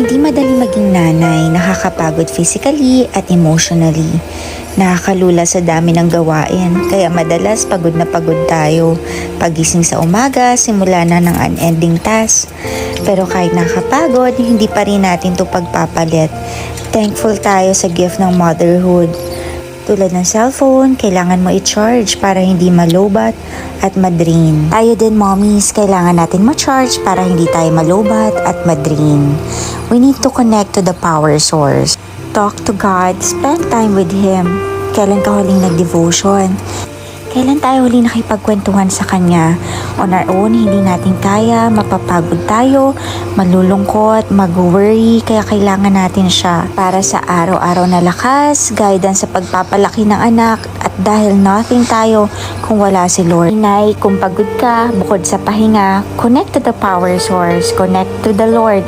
Hindi madali maging nanay, nakakapagod physically at emotionally. Nakakalula sa dami ng gawain, kaya madalas pagod na pagod tayo. Pagising sa umaga, simula na ng unending task. Pero kahit nakakapagod, hindi pa rin natin ito pagpapalit. Thankful tayo sa gift ng motherhood. Tulad ng cellphone, kailangan mo i-charge para hindi malobat at madrain. Tayo din mommies, kailangan natin ma-charge para hindi tayo malobat at madrain. We need to connect to the power source. Talk to God, spend time with Him. Kailan ka huling nag-devotion? Kailan tayo huli nakipagkwentuhan sa Kanya? On our own, hindi natin kaya, mapapagod tayo, malulungkot, mag-worry, kaya kailangan natin siya para sa araw-araw na lakas, guidance sa pagpapalaki ng anak, at dahil nothing tayo kung wala si Lord. Inay, kung pagod ka, bukod sa pahinga, connect to the power source, connect to the Lord.